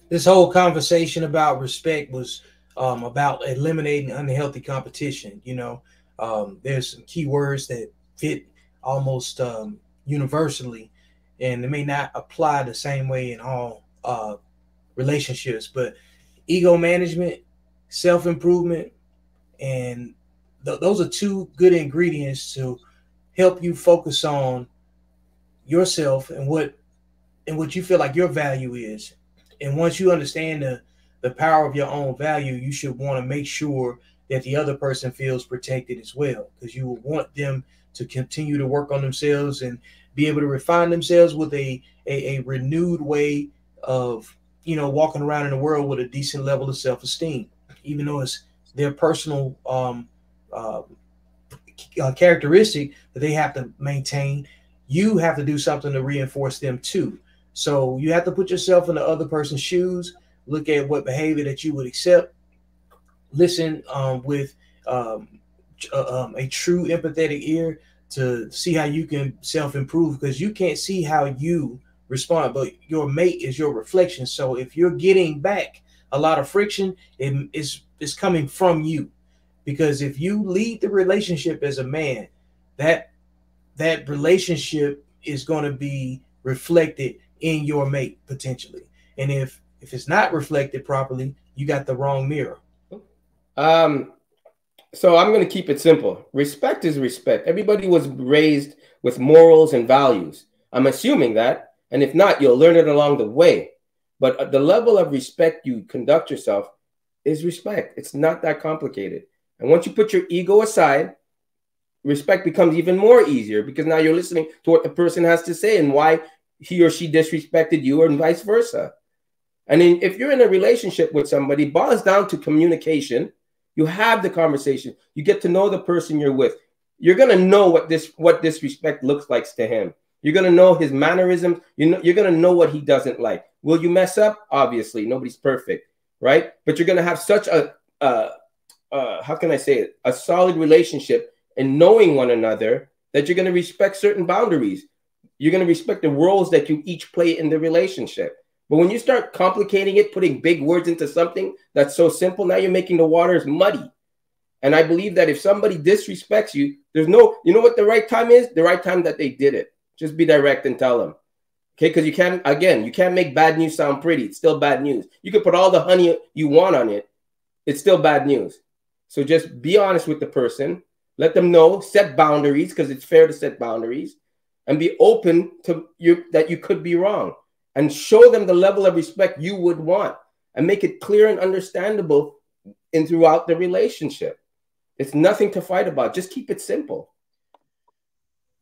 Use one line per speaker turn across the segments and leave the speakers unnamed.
This whole conversation about respect was about eliminating unhealthy competition. There's some key words that fit almost universally, and it may not apply the same way in all relationships, but ego management, self improvement, and those are two good ingredients to help you focus on yourself and what you feel like your value is. And once you understand the power of your own value, you should want to make sure that the other person feels protected as well, because you will want them to continue to work on themselves and be able to refine themselves with a renewed way of walking around in the world with a decent level of self-esteem, even though it's their personal uh, characteristic that they have to maintain. You have to do something to reinforce them too. So you have to put yourself in the other person's shoes, look at what behavior that you would accept, listen with um, a true empathetic ear to see how you can self improve, because you can't see how you respond, but your mate is your reflection. So if you're getting back a lot of friction, it's coming from you, because if you lead the relationship as a man, that that relationship is going to be reflected in your mate potentially. And if it's not reflected properly, you got the wrong mirror.
Um, so I'm going to keep it simple. Respect is respect. Everybody was raised with morals and values. I'm assuming that. And if not, you'll learn it along the way. But the level of respect you conduct yourself is respect. It's not that complicated. And once you put your ego aside, respect becomes even more easier, because now you're listening to what the person has to say and why he or she disrespected you, and vice versa. And then if you're in a relationship with somebody, it boils down to communication. You have the conversation. You get to know the person you're with. You're gonna know what disrespect looks like to him. You're gonna know his mannerisms. You're gonna know what he doesn't like. Will you mess up? Obviously, nobody's perfect, right? But you're gonna have such a how can I say it? A solid relationship and knowing one another that you're gonna respect certain boundaries. You're gonna respect the roles that you each play in the relationship. But when you start complicating it, putting big words into something that's so simple, now you're making the waters muddy. And I believe that if somebody disrespects you, there's no, you know what the right time is? The right time that they did it. Just be direct and tell them. Okay, because you can't make bad news sound pretty. It's still bad news. You can put all the honey you want on it. It's still bad news. So just be honest with the person. Let them know, set boundaries, because it's fair to set boundaries, and be open to you that you could be wrong. And show them the level of respect you would want, and make it clear and understandable in throughout the relationship. It's nothing to fight about. Just keep it simple.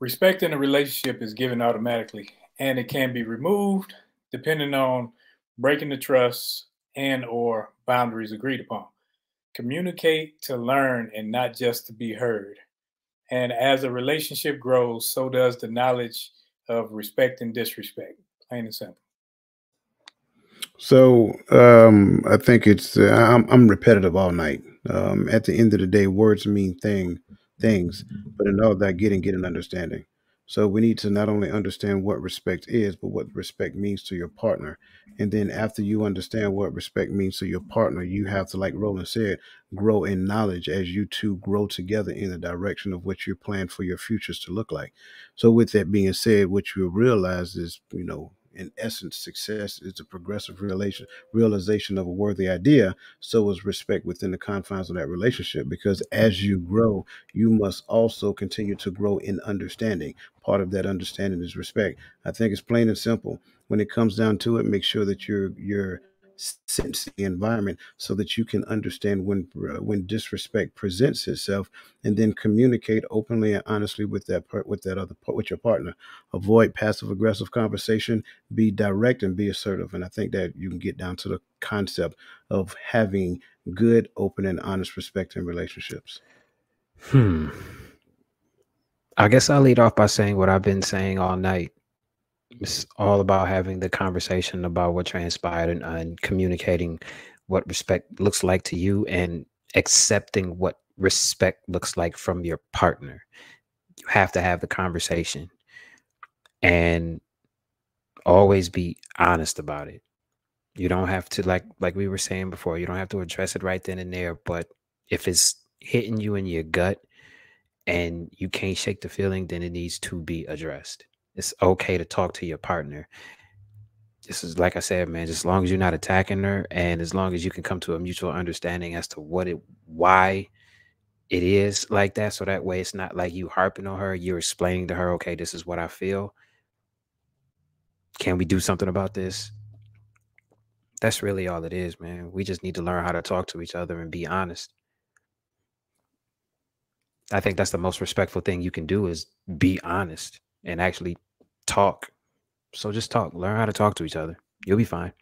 Respect in a relationship is given automatically, and it can be removed depending on breaking the trust and or boundaries agreed upon. Communicate to learn and not just to be heard. And as a relationship grows, so does the knowledge of respect and disrespect. Plain and simple.
So I think I'm repetitive all night. At the end of the day, words mean things, but in all that, get an understanding. So we need to not only understand what respect is, but what respect means to your partner. And then after you understand what respect means to your partner, you have to, like Roland said, grow in knowledge as you two grow together in the direction of what you plan for your futures to look like. So with that being said, what you realize is, in essence, success is a progressive realization of a worthy idea. So is respect within the confines of that relationship. Because as you grow, you must also continue to grow in understanding. Part of that understanding is respect. I think it's plain and simple. When it comes down to it, make sure that you're sensing the environment so that you can understand when disrespect presents itself, and then communicate openly and honestly with with your partner. Avoid passive aggressive conversation, be direct and be assertive. And I think that you can get down to the concept of having good, open, and honest respect in relationships.
Hmm. I guess I'll lead off by saying what I've been saying all night. It's all about having the conversation about what transpired, and communicating what respect looks like to you, and accepting what respect looks like from your partner. You have to have the conversation and always be honest about it. You don't have to, like we were saying before, you don't have to address it right then and there. But if it's hitting you in your gut and you can't shake the feeling, then it needs to be addressed. It's okay to talk to your partner. This is, like I said, man, just as long as you're not attacking her, and as long as you can come to a mutual understanding as to why it is like that. So that way it's not like you harping on her. You're explaining to her, okay, this is what I feel. Can we do something about this? That's really all it is, man. We just need to learn how to talk to each other and be honest. I think that's the most respectful thing you can do, is be honest and actually talk. So just talk. Learn how to talk to each other. You'll be fine.